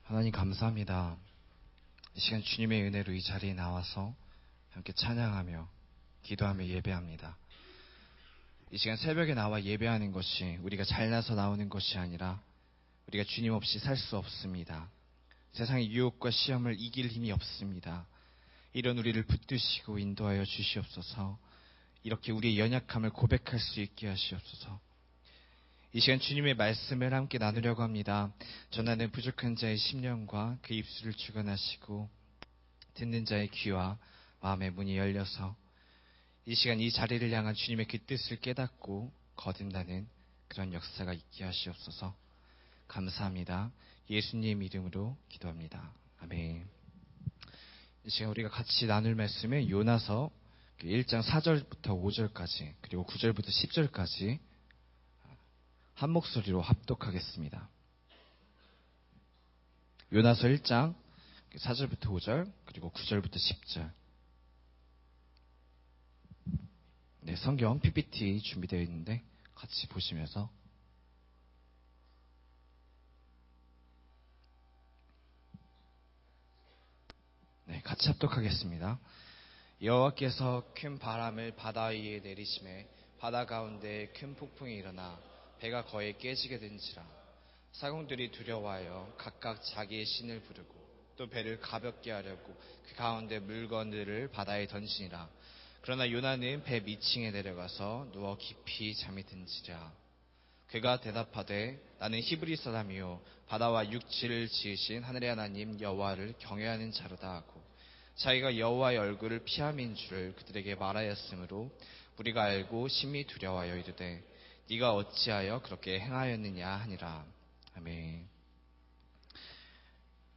하나님 감사합니다. 이 시간 주님의 은혜로 이 자리에 나와서 함께 찬양하며 기도하며 예배합니다. 이 시간 새벽에 나와 예배하는 것이 우리가 잘나서 나오는 것이 아니라 우리가 주님 없이 살 수 없습니다. 세상의 유혹과 시험을 이길 힘이 없습니다. 이런 우리를 붙드시고 인도하여 주시옵소서. 이렇게 우리의 연약함을 고백할 수 있게 하시옵소서. 이 시간 주님의 말씀을 함께 나누려고 합니다. 전하는 부족한 자의 심령과 그 입술을 주관하시고 듣는 자의 귀와 마음의 문이 열려서 이 시간 이 자리를 향한 주님의 그 뜻을 깨닫고 거듭나는 그런 역사가 있게 하시옵소서. 감사합니다. 예수님 이름으로 기도합니다. 아멘. 이 시간 우리가 같이 나눌 말씀은 요나서 1장 4절부터 5절까지 그리고 9절부터 10절까지 한 목소리로 합독하겠습니다. 요나서 1장 4절부터 5절 그리고 9절부터 10절. 네, 성경 PPT 준비되어 있는데 같이 보시면서 네, 같이 합독하겠습니다. 여호와께서 큰 바람을 바다 위에 내리심에 바다 가운데 큰 폭풍이 일어나 배가 거의 깨지게 된지라. 사공들이 두려워하여 각각 자기의 신을 부르고 또 배를 가볍게 하려고 그 가운데 물건들을 바다에 던지니라. 그러나 요나는 배 밑층에 내려가서 누워 깊이 잠이 든지라. 그가 대답하되 나는 히브리 사람이요 바다와 육지를 지으신 하늘의 하나님 여호와를 경외하는 자로다 하고 자기가 여호와의 얼굴을 피함인 줄을 그들에게 말하였으므로 우리가 알고 심히 두려워하여 이르되 네가 어찌하여 그렇게 행하였느냐 하니라. 아멘.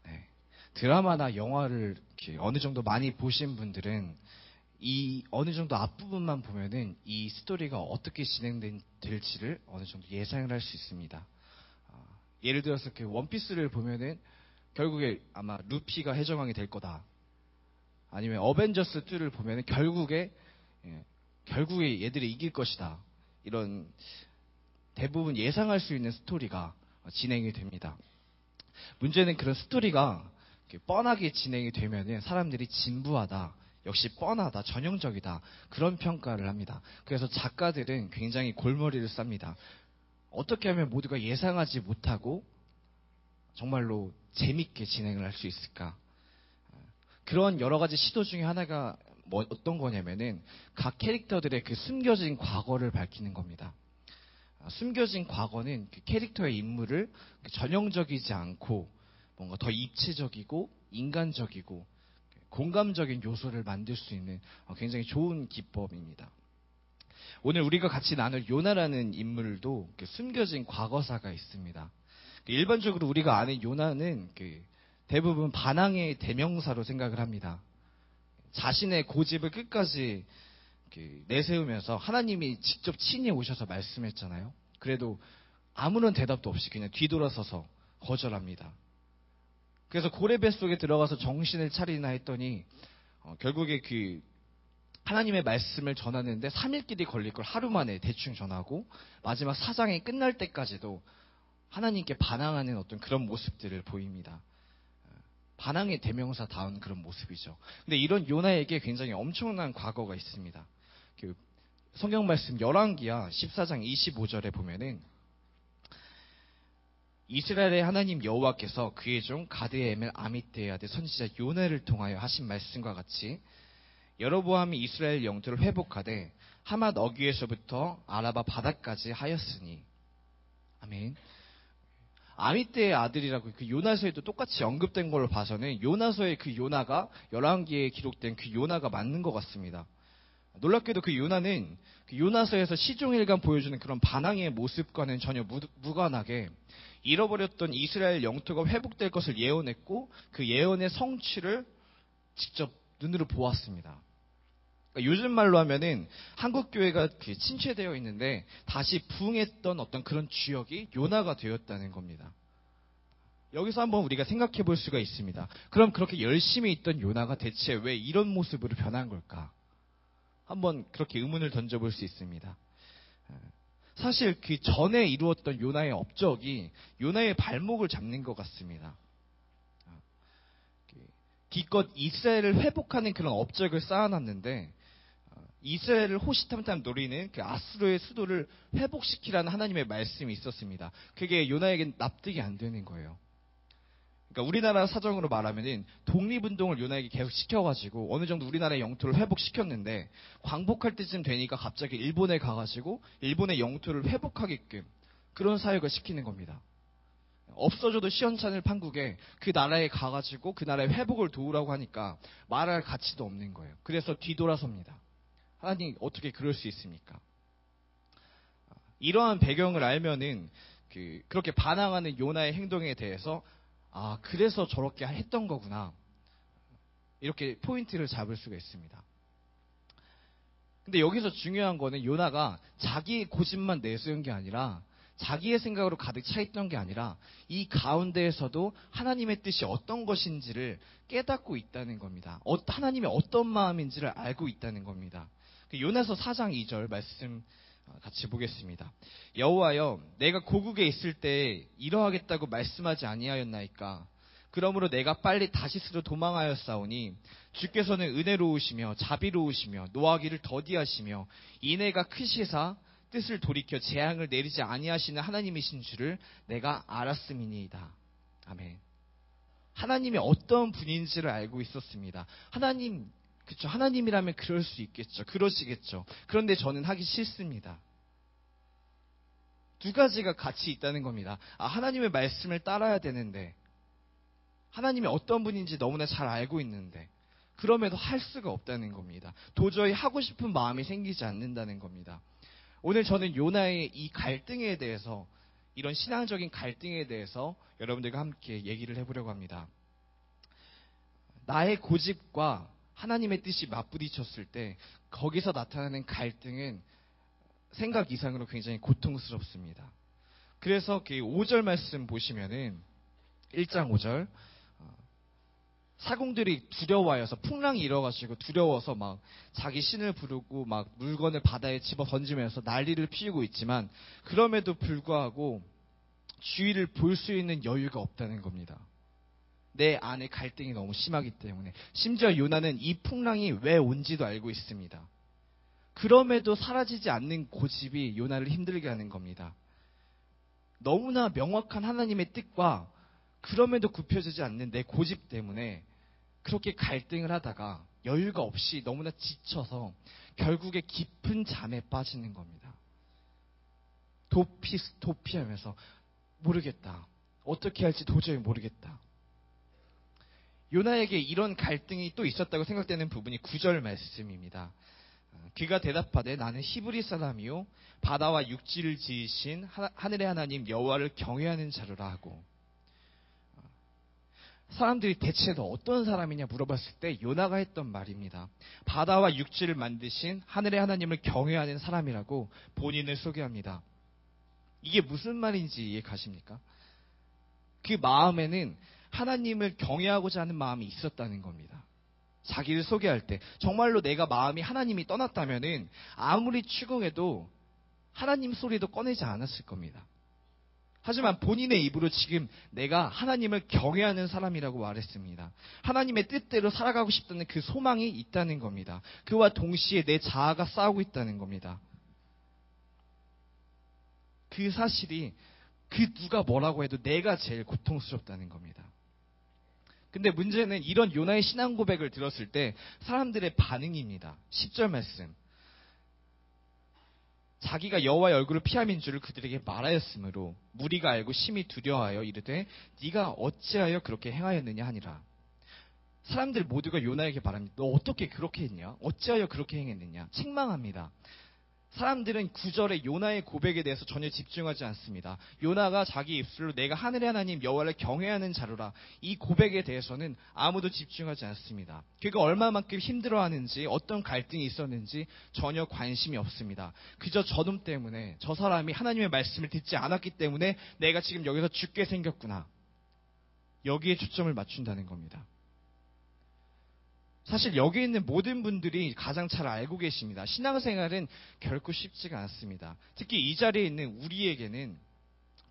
네. 드라마나 영화를 이렇게 어느 정도 많이 보신 분들은 이 어느 정도 앞부분만 보면은 이 스토리가 어떻게 진행될지를 어느 정도 예상을 할 수 있습니다. 예를 들어서 그 원피스를 보면은 결국에 아마 루피가 해적왕이 될 거다. 아니면 어벤져스 2를 보면은 결국에 얘들이 이길 것이다. 이런 대부분 예상할 수 있는 스토리가 진행이 됩니다. 문제는 그런 스토리가 뻔하게 진행이 되면은 사람들이 진부하다, 역시 뻔하다, 전형적이다 그런 평가를 합니다. 그래서 작가들은 굉장히 골머리를 쌉니다. 어떻게 하면 모두가 예상하지 못하고 정말로 재밌게 진행을 할 수 있을까? 그런 여러 가지 시도 중에 하나가 어떤 거냐면은 각 캐릭터들의 그 숨겨진 과거를 밝히는 겁니다. 숨겨진 과거는 그 캐릭터의 인물을 전형적이지 않고 뭔가 더 입체적이고 인간적이고 공감적인 요소를 만들 수 있는 굉장히 좋은 기법입니다. 오늘 우리가 같이 나눌 요나라는 인물도 숨겨진 과거사가 있습니다. 일반적으로 우리가 아는 요나는 대부분 반항의 대명사로 생각을 합니다. 자신의 고집을 끝까지 내세우면서 하나님이 직접 친히 오셔서 말씀했잖아요. 그래도 아무런 대답도 없이 그냥 뒤돌아서서 거절합니다. 그래서 고레배 속에 들어가서 정신을 차리나 했더니 결국에 하나님의 말씀을 전하는데 3일길이 걸릴 걸 하루 만에 대충 전하고 마지막 사장이 끝날 때까지도 하나님께 반항하는 어떤 그런 모습들을 보입니다. 반항의 대명사다운 그런 모습이죠. 근데 이런 요나에게 굉장히 엄청난 과거가 있습니다. 성경 말씀 열왕기하 14장 25절에 보면은 이스라엘의 하나님 여호와께서 그의 종 가드의 에멜 아미떼의 아들 선지자 요나를 통하여 하신 말씀과 같이 여로보암이 이스라엘 영토를 회복하되 하맛 어귀에서부터 아라바 바다까지 하였으니. 아멘. 아미떼의 아들이라고 그 요나서에도 똑같이 언급된 걸로 봐서는 요나서의 그 요나가 열왕기에 기록된 그 요나가 맞는 것 같습니다. 놀랍게도 그 요나는 그 요나서에서 시종일관 보여주는 그런 반항의 모습과는 전혀 무관하게 잃어버렸던 이스라엘 영토가 회복될 것을 예언했고 그 예언의 성취를 직접 눈으로 보았습니다. 그러니까 요즘 말로 하면은 한국 교회가 침체되어 있는데 다시 부흥했던 어떤 그런 주역이 요나가 되었다는 겁니다. 여기서 한번 우리가 생각해 볼 수가 있습니다. 그럼 그렇게 열심히 있던 요나가 대체 왜 이런 모습으로 변한 걸까? 한번 그렇게 의문을 던져볼 수 있습니다. 사실 그 전에 이루었던 요나의 업적이 요나의 발목을 잡는 것 같습니다. 기껏 이스라엘을 회복하는 그런 업적을 쌓아놨는데 이스라엘을 호시탐탐 노리는 그 아수르의 수도를 회복시키라는 하나님의 말씀이 있었습니다. 그게 요나에겐 납득이 안 되는 거예요. 그러니까 우리나라 사정으로 말하면은 독립운동을 요나에게 계속 시켜가지고 어느 정도 우리나라의 영토를 회복시켰는데 광복할 때쯤 되니까 갑자기 일본에 가가지고 일본의 영토를 회복하게끔 그런 사역을 시키는 겁니다. 없어져도 시원찮을 판국에 그 나라에 가가지고 그 나라의 회복을 도우라고 하니까 말할 가치도 없는 거예요. 그래서 뒤돌아섭니다. 하나님 어떻게 그럴 수 있습니까? 이러한 배경을 알면은 그렇게 반항하는 요나의 행동에 대해서 그래서 저렇게 했던 거구나. 이렇게 포인트를 잡을 수가 있습니다. 근데 여기서 중요한 거는 요나가 자기의 고집만 내세운 게 아니라 자기의 생각으로 가득 차 있던 게 아니라 이 가운데에서도 하나님의 뜻이 어떤 것인지를 깨닫고 있다는 겁니다. 하나님의 어떤 마음인지를 알고 있다는 겁니다. 요나서 4장 2절 말씀 같이 보겠습니다. 여호와여, 내가 고국에 있을 때 이러하겠다고 말씀하지 아니하였나이까? 그러므로 내가 빨리 다시스로 도망하였사오니 주께서는 은혜로우시며 자비로우시며 노하기를 더디하시며 인애가 크시사 뜻을 돌이켜 재앙을 내리지 아니하시는 하나님이신 줄을 내가 알았음이니이다. 아멘. 하나님이 어떤 분인지를 알고 있었습니다. 그렇죠. 하나님이라면 그럴 수 있겠죠. 그러시겠죠. 그런데 저는 하기 싫습니다. 두 가지가 같이 있다는 겁니다. 하나님의 말씀을 따라야 되는데, 하나님이 어떤 분인지 너무나 잘 알고 있는데, 그럼에도 할 수가 없다는 겁니다. 도저히 하고 싶은 마음이 생기지 않는다는 겁니다. 오늘 저는 요나의 이 갈등에 대해서, 이런 신앙적인 갈등에 대해서 여러분들과 함께 얘기를 해보려고 합니다. 나의 고집과 하나님의 뜻이 맞부딪혔을 때 거기서 나타나는 갈등은 생각 이상으로 굉장히 고통스럽습니다. 그래서 그 5절 말씀 보시면은 1장 5절 사공들이 두려워하여서 풍랑이 일어가지고 두려워서 막 자기 신을 부르고 막 물건을 바다에 집어 던지면서 난리를 피우고 있지만 그럼에도 불구하고 주위를 볼 수 있는 여유가 없다는 겁니다. 내 안에 갈등이 너무 심하기 때문에. 심지어 요나는 이 풍랑이 왜 온지도 알고 있습니다. 그럼에도 사라지지 않는 고집이 요나를 힘들게 하는 겁니다. 너무나 명확한 하나님의 뜻과 그럼에도 굽혀지지 않는 내 고집 때문에 그렇게 갈등을 하다가 여유가 없이 너무나 지쳐서 결국에 깊은 잠에 빠지는 겁니다. 도피하면서 모르겠다. 어떻게 할지 도저히 모르겠다. 요나에게 이런 갈등이 또 있었다고 생각되는 부분이 9절 말씀입니다. 그가 대답하되 나는 히브리 사람이요 바다와 육지를 지으신 하늘의 하나님 여호와를 경외하는 자로라 하고, 사람들이 대체 너 어떤 사람이냐 물어봤을 때 요나가 했던 말입니다. 바다와 육지를 만드신 하늘의 하나님을 경외하는 사람이라고 본인을 소개합니다. 이게 무슨 말인지 이해 가십니까? 그 마음에는 하나님을 경외하고자 하는 마음이 있었다는 겁니다. 자기를 소개할 때 정말로 내가 마음이 하나님이 떠났다면은 아무리 추궁해도 하나님 소리도 꺼내지 않았을 겁니다. 하지만 본인의 입으로 지금 내가 하나님을 경외하는 사람이라고 말했습니다. 하나님의 뜻대로 살아가고 싶다는 그 소망이 있다는 겁니다. 그와 동시에 내 자아가 싸우고 있다는 겁니다. 그 사실이 누가 뭐라고 해도 내가 제일 고통스럽다는 겁니다. 근데 문제는 이런 요나의 신앙 고백을 들었을 때 사람들의 반응입니다. 10절 말씀. 자기가 여호와의 얼굴을 피함인 줄을 그들에게 말하였으므로 무리가 알고 심히 두려워하여 이르되 네가 어찌하여 그렇게 행하였느냐 하니라. 사람들 모두가 요나에게 말합니다. 너 어떻게 그렇게 했냐? 어찌하여 그렇게 행했느냐? 책망합니다. 사람들은 9절의 요나의 고백에 대해서 전혀 집중하지 않습니다. 요나가 자기 입술로 내가 하늘의 하나님 여호와를 경외하는 자로라, 이 고백에 대해서는 아무도 집중하지 않습니다. 그가 얼마만큼 힘들어하는지 어떤 갈등이 있었는지 전혀 관심이 없습니다. 그저 저놈 때문에, 저 사람이 하나님의 말씀을 듣지 않았기 때문에 내가 지금 여기서 죽게 생겼구나, 여기에 초점을 맞춘다는 겁니다. 사실 여기 있는 모든 분들이 가장 잘 알고 계십니다. 신앙생활은 결코 쉽지가 않습니다. 특히 이 자리에 있는 우리에게는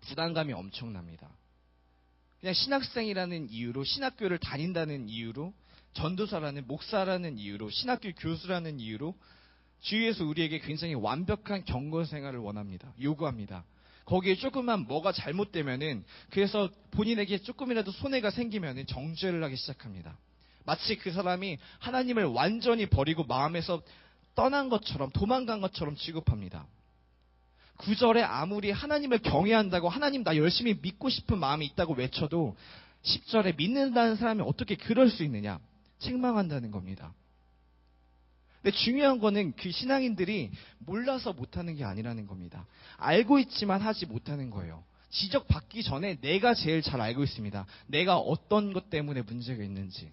부담감이 엄청납니다. 그냥 신학생이라는 이유로, 신학교를 다닌다는 이유로 전도사라는, 목사라는 이유로, 신학교 교수라는 이유로 주위에서 우리에게 굉장히 완벽한 경건 생활을 원합니다. 요구합니다. 거기에 조금만 뭐가 잘못되면은, 그래서 본인에게 조금이라도 손해가 생기면은 정죄를 하기 시작합니다. 마치 그 사람이 하나님을 완전히 버리고 마음에서 떠난 것처럼, 도망간 것처럼 취급합니다. 9절에 아무리 하나님을 경외한다고, 하나님 나 열심히 믿고 싶은 마음이 있다고 외쳐도 10절에 믿는다는 사람이 어떻게 그럴 수 있느냐? 책망한다는 겁니다. 근데 중요한 거는 그 신앙인들이 몰라서 못하는 게 아니라는 겁니다. 알고 있지만 하지 못하는 거예요. 지적받기 전에 내가 제일 잘 알고 있습니다. 내가 어떤 것 때문에 문제가 있는지.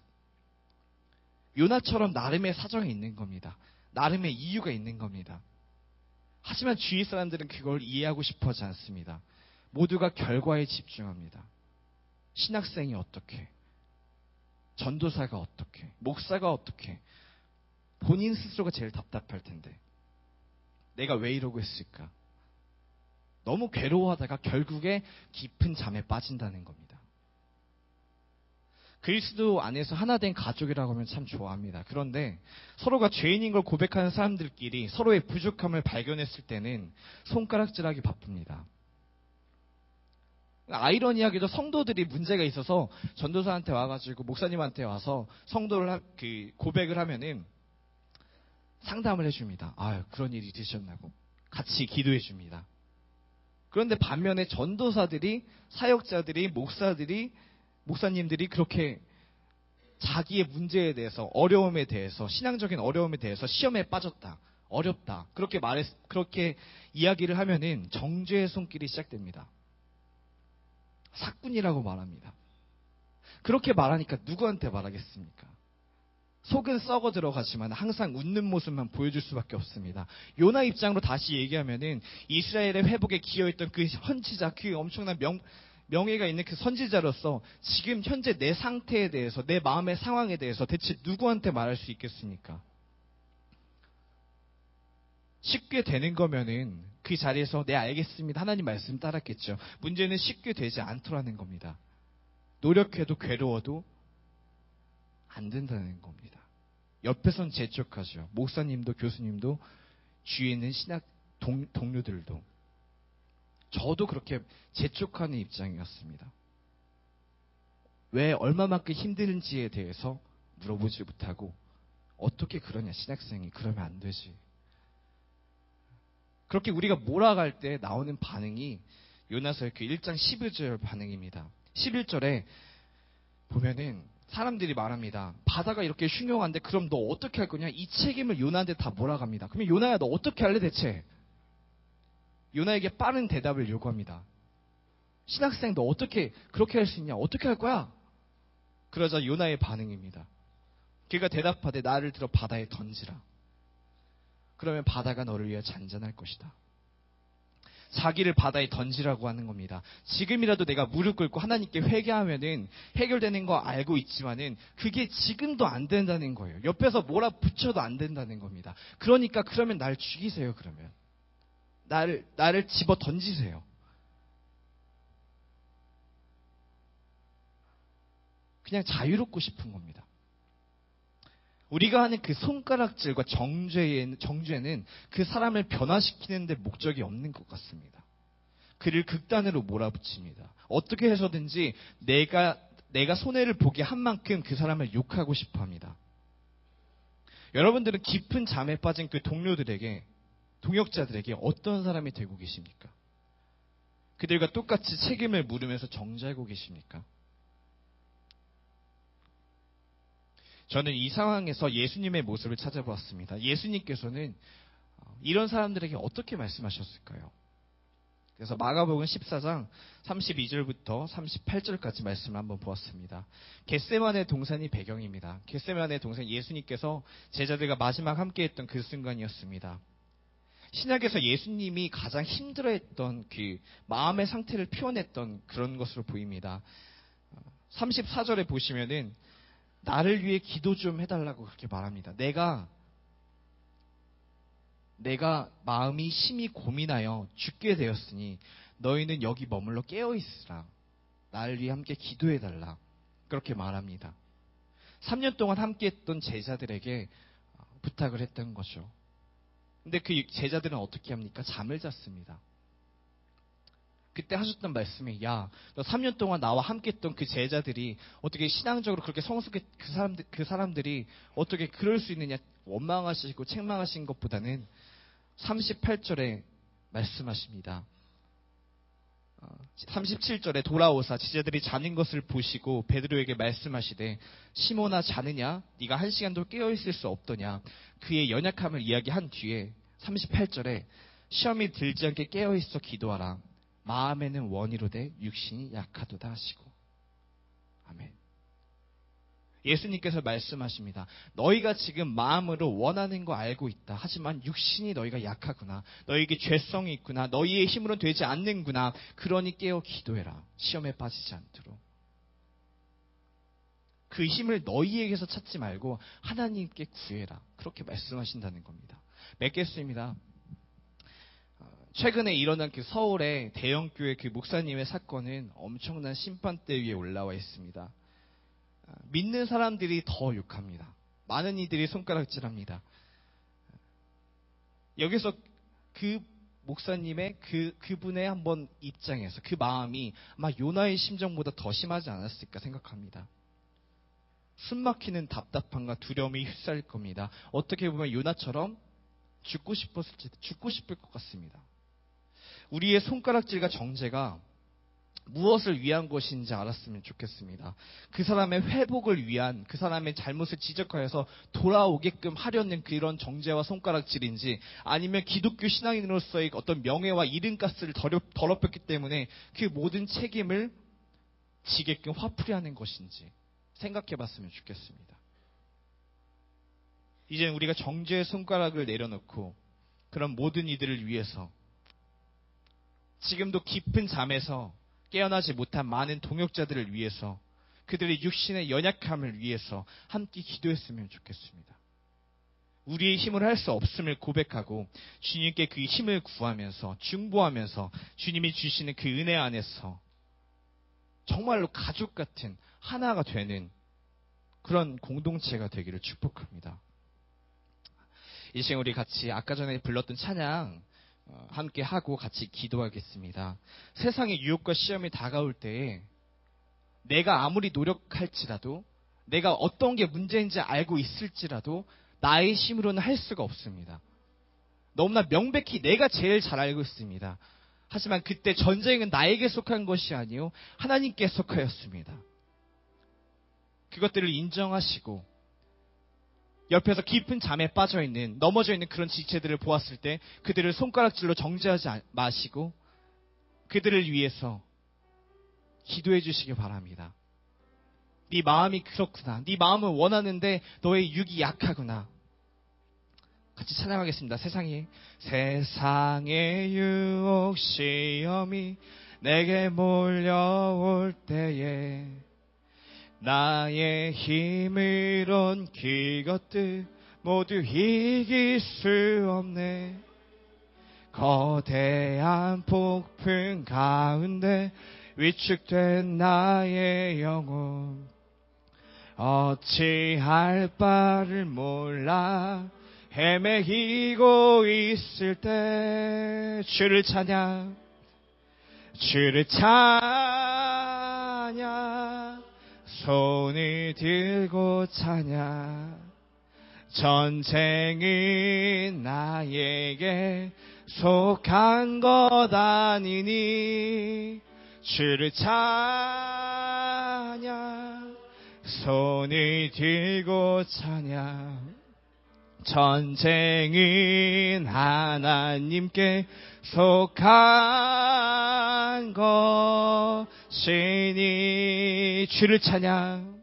요나처럼 나름의 사정이 있는 겁니다. 나름의 이유가 있는 겁니다. 하지만 주위 사람들은 그걸 이해하고 싶어 하지 않습니다. 모두가 결과에 집중합니다. 신학생이 어떻게, 전도사가 어떻게, 목사가 어떻게. 본인 스스로가 제일 답답할 텐데 내가 왜 이러고 있을까? 너무 괴로워하다가 결국에 깊은 잠에 빠진다는 겁니다. 그리스도 안에서 하나 된 가족이라고 하면 참 좋아합니다. 그런데 서로가 죄인인 걸 고백하는 사람들끼리 서로의 부족함을 발견했을 때는 손가락질하기 바쁩니다. 아이러니하게도 성도들이 문제가 있어서 전도사한테 와가지고 목사님한테 와서 성도를 고백을 하면은 상담을 해줍니다. 그런 일이 있으셨나고 같이 기도해 줍니다. 그런데 반면에 전도사들이, 사역자들이, 목사님들이 그렇게 자기의 문제에 대해서, 어려움에 대해서, 신앙적인 어려움에 대해서 시험에 빠졌다, 어렵다, 그렇게 이야기를 하면은 정죄의 손길이 시작됩니다. 사꾼이라고 말합니다. 그렇게 말하니까 누구한테 말하겠습니까? 속은 썩어 들어가지만 항상 웃는 모습만 보여줄 수밖에 없습니다. 요나 입장으로 다시 얘기하면은 이스라엘의 회복에 기여했던 그 선지자, 그 엄청난 명예가 있는 그 선지자로서 지금 현재 내 상태에 대해서, 내 마음의 상황에 대해서 대체 누구한테 말할 수 있겠습니까? 쉽게 되는 거면은 그 자리에서 네 알겠습니다, 하나님 말씀 따랐겠죠. 문제는 쉽게 되지 않더라는 겁니다. 노력해도 괴로워도 안 된다는 겁니다. 옆에선 재촉하죠. 목사님도 교수님도, 주위에 있는 신학 동료들도. 저도 그렇게 재촉하는 입장이었습니다. 왜 얼마만큼 힘든지에 대해서 물어보지 못하고 어떻게 그러냐, 신학생이. 그러면 안 되지. 그렇게 우리가 몰아갈 때 나오는 반응이 요나서의 그 1장 11절 반응입니다. 11절에 보면은 사람들이 말합니다. 바다가 이렇게 흉흉한데 그럼 너 어떻게 할 거냐? 이 책임을 요나한테 다 몰아갑니다. 그러면 요나야 너 어떻게 할래 대체? 요나에게 빠른 대답을 요구합니다. 신학생 너 어떻게 그렇게 할 수 있냐? 어떻게 할 거야? 그러자 요나의 반응입니다. 그가 대답하되 나를 들어 바다에 던지라. 그러면 바다가 너를 위해 잔잔할 것이다. 자기를 바다에 던지라고 하는 겁니다. 지금이라도 내가 무릎 꿇고 하나님께 회개하면은 해결되는 거 알고 있지만은 그게 지금도 안 된다는 거예요. 옆에서 몰아붙여도 안 된다는 겁니다. 그러니까 그러면 날 죽이세요. 그러면 나를 집어 던지세요. 그냥 자유롭고 싶은 겁니다. 우리가 하는 그 손가락질과 정죄는 그 사람을 변화시키는 데 목적이 없는 것 같습니다. 그를 극단으로 몰아붙입니다. 어떻게 해서든지 내가 손해를 보게 한 만큼 그 사람을 욕하고 싶어 합니다. 여러분들은 깊은 잠에 빠진 그 동역자들에게 어떤 사람이 되고 계십니까? 그들과 똑같이 책임을 물으면서 정죄하고 계십니까? 저는 이 상황에서 예수님의 모습을 찾아보았습니다. 예수님께서는 이런 사람들에게 어떻게 말씀하셨을까요? 그래서 마가복음 14장 32절부터 38절까지 말씀을 한번 보았습니다. 겟세마네 동산이 배경입니다. 겟세마네 동산, 예수님께서 제자들과 마지막 함께했던 그 순간이었습니다. 신약에서 예수님이 가장 힘들어했던 그 마음의 상태를 표현했던 그런 것으로 보입니다. 34절에 보시면은 나를 위해 기도 좀 해달라고 그렇게 말합니다. 내가 마음이 심히 고민하여 죽게 되었으니 너희는 여기 머물러 깨어있으라. 나를 위해 함께 기도해달라. 그렇게 말합니다. 3년 동안 함께했던 제자들에게 부탁을 했던 거죠. 근데 그 제자들은 어떻게 합니까? 잠을 잤습니다. 그때 하셨던 말씀이, 야, 너 3년 동안 나와 함께했던 그 제자들이 어떻게 신앙적으로 그렇게 성숙해, 그 사람들이 어떻게 그럴 수 있느냐, 원망하시고 책망하신 것보다는 38절에 말씀하십니다. 37절에 돌아오사 제자들이 자는 것을 보시고 베드로에게 말씀하시되, 시몬아, 자느냐? 네가 1시간도 깨어있을 수 없더냐? 그의 연약함을 이야기한 뒤에 38절에 시험이 들지 않게 깨어있어 기도하라. 마음에는 원이로되 육신이 약하도다 하시고. 아멘. 예수님께서 말씀하십니다. 너희가 지금 마음으로 원하는 거 알고 있다. 하지만 육신이 너희가 약하구나. 너희에게 죄성이 있구나. 너희의 힘으로는 되지 않는구나. 그러니 깨어 기도해라. 시험에 빠지지 않도록. 그 힘을 너희에게서 찾지 말고 하나님께 구해라. 그렇게 말씀하신다는 겁니다. 맺겠습니다. 최근에 일어난 그 서울의 대형교회 그 목사님의 사건은 엄청난 심판대 위에 올라와 있습니다. 믿는 사람들이 더 욕합니다. 많은 이들이 손가락질합니다. 여기서 그 목사님의 그분의 한번 입장에서 그 마음이 아마 요나의 심정보다 더 심하지 않았을까 생각합니다. 숨막히는 답답함과 두려움이 휩싸일 겁니다. 어떻게 보면 요나처럼 죽고 싶을 것 같습니다. 우리의 손가락질과 정죄가 무엇을 위한 것인지 알았으면 좋겠습니다. 그 사람의 회복을 위한, 그 사람의 잘못을 지적하여서 돌아오게끔 하려는 그런 정죄와 손가락질인지, 아니면 기독교 신앙인으로서의 어떤 명예와 이름값을 더럽혔기 때문에 그 모든 책임을 지게끔 화풀이하는 것인지 생각해 봤으면 좋겠습니다. 이제는 우리가 정죄의 손가락을 내려놓고 그런 모든 이들을 위해서, 지금도 깊은 잠에서 깨어나지 못한 많은 동역자들을 위해서, 그들의 육신의 연약함을 위해서 함께 기도했으면 좋겠습니다. 우리의 힘을 할 수 없음을 고백하고 주님께 그 힘을 구하면서 중보하면서 주님이 주시는 그 은혜 안에서 정말로 가족 같은 하나가 되는 그런 공동체가 되기를 축복합니다. 이 시간 우리 같이 아까 전에 불렀던 찬양 함께 하고 같이 기도하겠습니다. 세상의 유혹과 시험이 다가올 때에 내가 아무리 노력할지라도, 내가 어떤 게 문제인지 알고 있을지라도 나의 힘으로는 할 수가 없습니다. 너무나 명백히 내가 제일 잘 알고 있습니다. 하지만 그때 전쟁은 나에게 속한 것이 아니요 하나님께 속하였습니다. 그것들을 인정하시고 옆에서 깊은 잠에 빠져있는, 넘어져 있는 그런 지체들을 보았을 때 그들을 손가락질로 정죄하지 마시고 그들을 위해서 기도해 주시기 바랍니다. 네 마음이 그렇구나. 네 마음은 원하는데 너의 육이 약하구나. 같이 찬양하겠습니다. 세상의 유혹 시험이 내게 몰려올 때에 나의 힘으론 그것들 모두 이길 수 없네. 거대한 폭풍 가운데 위축된 나의 영혼, 어찌할 바를 몰라 헤매이고 있을 때 주를 찬양, 손을 들고 찬양. 전쟁은 나에게 속한 것 아니니 주를 찬양, 손을 들고 찬양. 전쟁은 하나님께 속한 것이니 주를 찬양,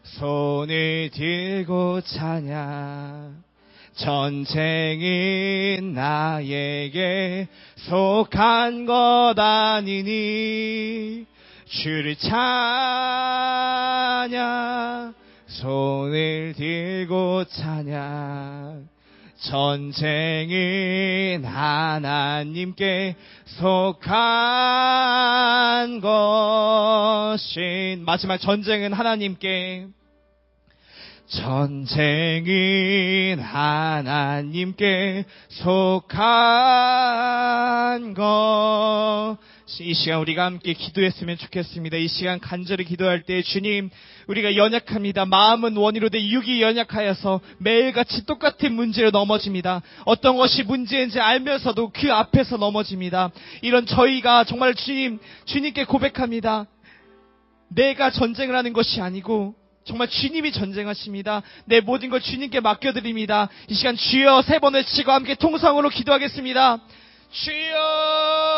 손을 들고 찬양. 전쟁은 나에게 속한 것 아니니 주를 찬양, 손을 들고 찬양. 전쟁은 하나님께 속한 것인. 마지막, 전쟁은 하나님께. 전쟁은 하나님께 속한 것. 이 시간 우리가 함께 기도했으면 좋겠습니다. 이 시간 간절히 기도할 때, 주님, 우리가 연약합니다. 마음은 원이로 돼 육이 연약하여서 매일같이 똑같은 문제로 넘어집니다. 어떤 것이 문제인지 알면서도 그 앞에서 넘어집니다. 이런 저희가 정말 주님께 고백합니다. 내가 전쟁을 하는 것이 아니고 정말 주님이 전쟁하십니다. 내 모든 걸 주님께 맡겨드립니다. 이 시간 주여 3번 외치고 함께 통성으로 기도하겠습니다. 주여